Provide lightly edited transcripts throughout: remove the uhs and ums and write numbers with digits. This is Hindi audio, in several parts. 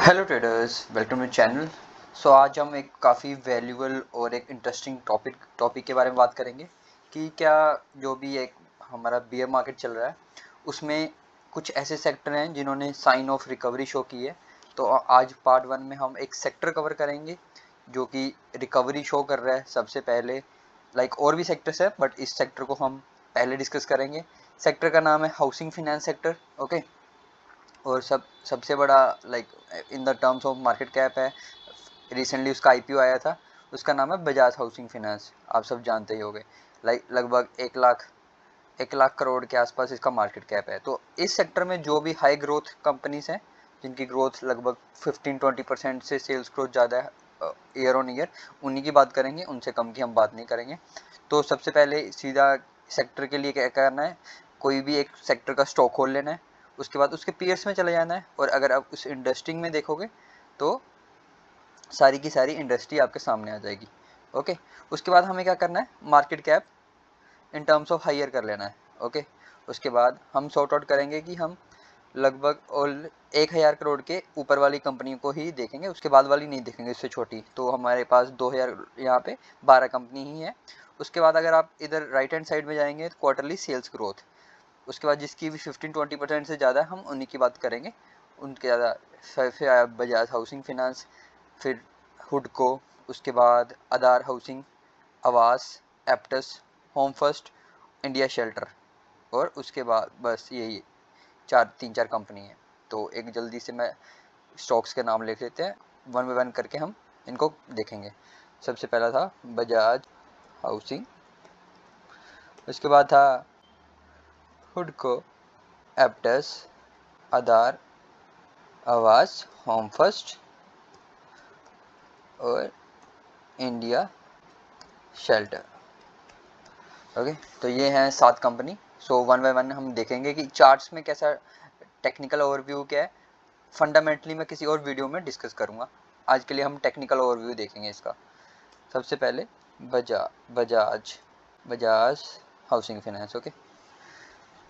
Hello traders, welcome to channel. आज हम एक काफ़ी वैल्यूबल और एक इंटरेस्टिंग टॉपिक के बारे में बात करेंगे कि क्या जो भी एक हमारा बियर मार्केट चल रहा है उसमें कुछ ऐसे सेक्टर हैं जिन्होंने साइन ऑफ रिकवरी शो की है। तो आज पार्ट 1 में हम एक सेक्टर कवर करेंगे जो कि रिकवरी शो कर रहा है सबसे पहले। और भी सेक्टर्स है बट इस सेक्टर को हम पहले डिस्कस करेंगे। सेक्टर का नाम है हाउसिंग फिनेंस सेक्टर। ओके, और सबसे बड़ा in the terms of market cap है, रिसेंटली उसका आईपीओ आया था, उसका नाम है बजाज हाउसिंग फिनेंस। आप सब जानते ही होंगे। लगभग 1 लाख करोड़ के आसपास इसका मार्केट कैप है। तो इस सेक्टर में जो भी हाई ग्रोथ कंपनीज हैं जिनकी ग्रोथ लगभग 15-20% से सेल्स ग्रोथ ज़्यादा है ईयर ऑन ईयर, उन्हीं की बात करेंगे, उनसे कम की हम बात नहीं करेंगे। तो सबसे पहले सीधा सेक्टर के लिए क्या करना है, कोई भी एक सेक्टर का स्टॉक खोल लेना है, उसके बाद उसके पीयर्स में चले जाना है, और अगर आप उस इंडस्ट्री में देखोगे तो सारी की सारी इंडस्ट्री आपके सामने आ जाएगी। ओके, उसके बाद हमें क्या करना है, market cap in terms of higher कर लेना है। ओके, उसके बाद हम सॉर्ट आउट करेंगे कि हम लगभग और 1,000 करोड़ के ऊपर वाली कंपनी को ही देखेंगे, उसके बाद वाली नहीं देखेंगे, इससे छोटी। तो हमारे पास 2,000 यहाँ पे 12 कंपनी ही है। उसके बाद अगर आप इधर राइट हैंड साइड में जाएंगे तो क्वार्टरली सेल्स ग्रोथ, उसके बाद जिसकी भी 15-20% से ज़्यादा, हम उन्हीं की बात करेंगे। उनके ज़्यादा सबसे आया बजाज हाउसिंग फिनेंस, फिर हुडको, उसके बाद आधार हाउसिंग, आवास, Aptus, home first, India shelter, और उसके बाद बस यही 3-4 कंपनी है। तो एक जल्दी से मैं स्टॉक्स के नाम लिख लेते हैं, वन बाय वन करके हम इनको देखेंगे। सबसे पहला था बजाज हाउसिंग, उसके बाद था हुडको, एप्टस, आधार, आवास, होम फर्स्ट और इंडिया शेल्टर। ओके, तो ये हैं 7 कंपनी। वन बाय वन हम देखेंगे कि चार्ट्स में कैसा, टेक्निकल ओवरव्यू क्या है, फंडामेंटली मैं किसी और वीडियो में डिस्कस करूंगा। आज के लिए हम टेक्निकल ओवरव्यू देखेंगे इसका। सबसे पहले Bajaj Bajaj housing finance. Okay,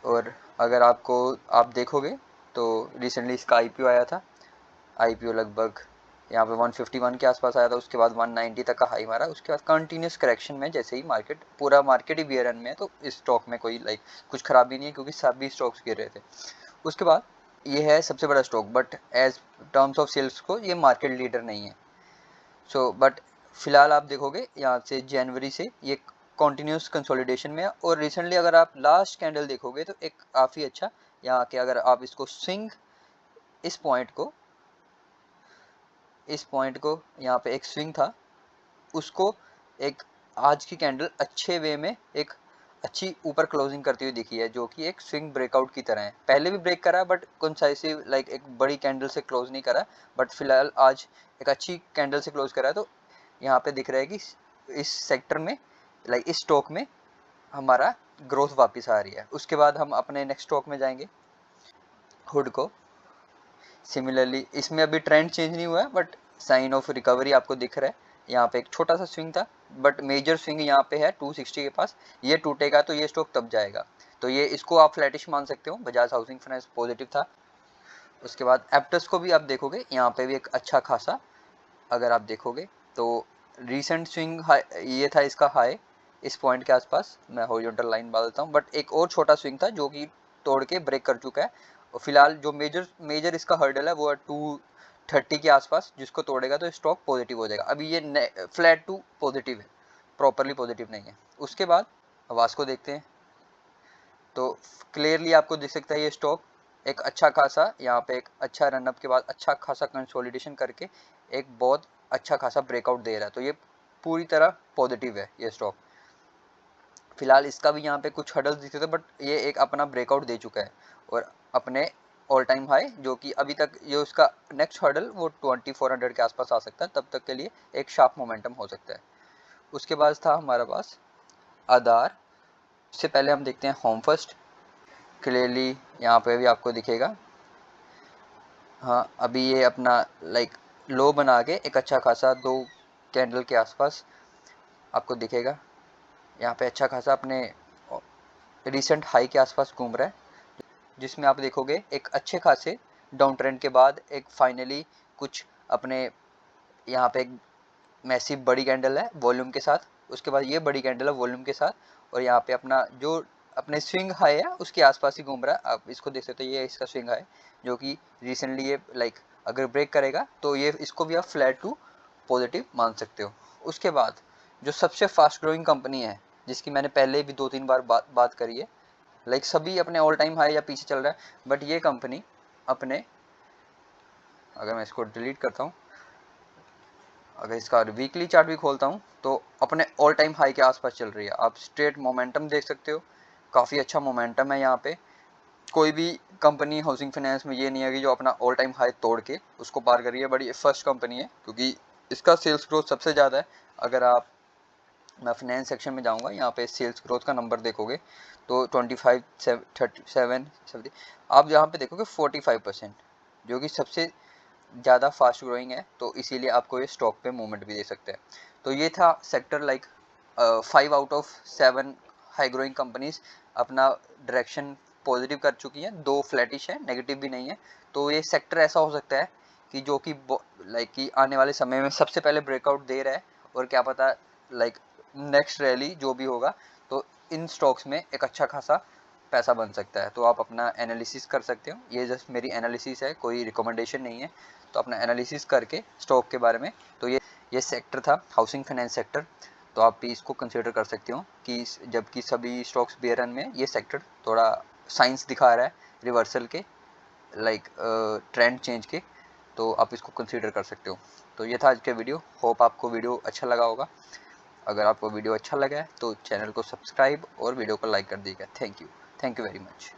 और अगर आप देखोगे तो रिसेंटली इसका आईपीओ आया था। आईपीओ लगभग यहाँ पे 151 के आसपास आया था, उसके बाद 190 तक का हाई मारा, उसके बाद कंटिन्यूस करेक्शन में जैसे ही पूरा मार्केट ही बियर रन में है, तो इस स्टॉक में कोई कुछ खराबी नहीं है क्योंकि सभी स्टॉक्स गिर रहे थे। उसके बाद ये है सबसे बड़ा stock, but as terms of sales को ये मार्केट लीडर नहीं है। बट फिलहाल आप देखोगे यहाँ से जनवरी से ये कॉन्टिन्यूस कंसोलिडेशन में है, और रिसेंटली अगर आप लास्ट कैंडल देखोगे तो एक काफ़ी अच्छा यहाँ के, अगर आप इसको स्विंग, इस पॉइंट को यहाँ पे एक स्विंग था, उसको एक आज की कैंडल अच्छे वे में एक अच्छी ऊपर क्लोजिंग करती हुई दिखी है, जो कि एक स्विंग ब्रेकआउट की तरह है। पहले भी ब्रेक करा बट कंसाइसिव एक बड़ी कैंडल से क्लोज नहीं करा, बट फिलहाल आज एक अच्छी कैंडल से क्लोज करा है। तो यहाँ पे दिख रहा है कि इस सेक्टर में इस स्टॉक में हमारा ग्रोथ वापस आ रही है। उसके बाद हम अपने नेक्स्ट स्टॉक में जाएंगे, हुड को। सिमिलरली इसमें अभी ट्रेंड चेंज नहीं हुआ है बट साइन ऑफ रिकवरी आपको दिख रहा है। यहाँ पे एक छोटा सा स्विंग था बट मेजर स्विंग यहाँ पे है 260 के पास, ये टूटेगा तो ये स्टॉक तब जाएगा। तो ये इसको आप फ्लैटिश मान सकते हो। बजाज हाउसिंग फाइनेंस पॉजिटिव था। उसके बाद एप्टस को भी आप देखोगे, यहाँ पे भी एक अच्छा खासा, अगर आप देखोगे तो रिसेंट स्विंग ये था इसका हाई इस पॉइंट के आसपास, मैं हॉरिजॉन्टल लाइन डालता हूँ, बट एक और छोटा स्विंग था जो कि तोड़ के ब्रेक कर चुका है। और फिलहाल जो मेजर इसका हर्डल है वो है 230 के आसपास, जिसको तोड़ेगा तो स्टॉक पॉजिटिव हो जाएगा। अभी ये फ्लैट टू पॉजिटिव है, प्रॉपरली पॉजिटिव नहीं है। उसके बाद आवास को देखते हैं तो क्लियरली आपको दिख सकता है ये स्टॉक एक अच्छा खासा, यहाँ पे एक अच्छा रनअप के बाद अच्छा खासा कंसोलिडेशन करके एक बहुत अच्छा खासा ब्रेकआउट दे रहा है। तो ये पूरी तरह पॉजिटिव है ये स्टॉक। फिलहाल इसका भी यहाँ पे कुछ हडल्स दिखे थे बट ये एक अपना ब्रेकआउट दे चुका है, और अपने ऑल टाइम हाई, जो कि अभी तक ये उसका नेक्स्ट हर्डल वो 2400 के आसपास आ सकता है, तब तक के लिए एक शार्प मोमेंटम हो सकता है। उसके बाद था हमारे पास आधार। इससे पहले हम देखते हैं होम फर्स्ट। क्लियरली यहाँ पे भी आपको दिखेगा, हाँ अभी ये अपना लो बना के एक अच्छा खासा 2 कैंडल के आसपास आपको दिखेगा, यहाँ पे अच्छा खासा अपने रिसेंट हाई के आसपास घूम रहा है, जिसमें आप देखोगे एक अच्छे खासे डाउन ट्रेंड के बाद एक फाइनली कुछ अपने यहाँ पे एक मैसिव बड़ी कैंडल है वॉल्यूम के साथ, उसके बाद ये बड़ी कैंडल है वॉल्यूम के साथ, और यहाँ पे अपना जो अपने स्विंग हाई है उसके आसपास ही घूम रहा है। आप इसको देख सकते हो, ये इसका स्विंग हाई जो कि रिसेंटली ये लाइक अगर ब्रेक करेगा तो ये इसको भी आप फ्लैट टू पॉजिटिव मान सकते हो। उसके बाद जो सबसे फास्ट ग्रोइंग कंपनी है, जिसकी मैंने पहले भी 2-3 बार बात करी है, लाइक सभी अपने ऑल टाइम हाई या पीछे चल रहा है, बट ये कंपनी अपने, अगर मैं इसको डिलीट करता हूँ, अगर इसका वीकली चार्ट भी खोलता हूँ तो अपने ऑल टाइम हाई के आसपास चल रही है। आप स्ट्रेट मोमेंटम देख सकते हो, काफ़ी अच्छा मोमेंटम है यहाँ पे। कोई भी कंपनी हाउसिंग फाइनेंस में ये नहीं है कि जो अपना ऑल टाइम हाई तोड़ के उसको पार कर रही है, बड़ी फर्स्ट कंपनी है क्योंकि इसका सेल्स ग्रोथ सबसे ज़्यादा है। अगर आप, मैं फाइनेंस सेक्शन में जाऊँगा, यहाँ पे सेल्स ग्रोथ का नंबर देखोगे तो 25, 37, 70, आप यहाँ पे देखोगे 45%, जो कि सबसे ज़्यादा फास्ट ग्रोइंग है, तो इसीलिए आपको ये स्टॉक पे मूवमेंट भी दे सकते हैं। तो ये था sector like 5 out of 7 high growing companies अपना डायरेक्शन पॉजिटिव कर चुकी हैं, 2 फ्लैटिश है, नेगेटिव भी नहीं है। तो ये सेक्टर ऐसा हो सकता है कि जो कि लाइक कि आने वाले समय में सबसे पहले ब्रेकआउट दे रहा है, और क्या पता लाइक नेक्स्ट रैली जो भी होगा तो इन स्टॉक्स में एक अच्छा खासा पैसा बन सकता है। तो आप अपना एनालिसिस कर सकते हो, ये जस्ट मेरी एनालिसिस है, कोई रिकमेंडेशन नहीं है। तो अपना एनालिसिस करके स्टॉक के बारे में, तो ये सेक्टर था हाउसिंग फाइनेंस सेक्टर, तो आप भी इसको कंसिडर कर सकते हो कि जबकि सभी स्टॉक्स बेयर रन में ये सेक्टर थोड़ा साइंस दिखा रहा है रिवर्सल के, लाइक ट्रेंड चेंज के, तो आप इसको कंसिडर कर सकते हो। तो ये था आज का वीडियो, होप आपको वीडियो अच्छा लगा होगा। अगर आपको वीडियो अच्छा लगा है तो चैनल को सब्सक्राइब और वीडियो को लाइक कर दीजिएगा। Thank you very much.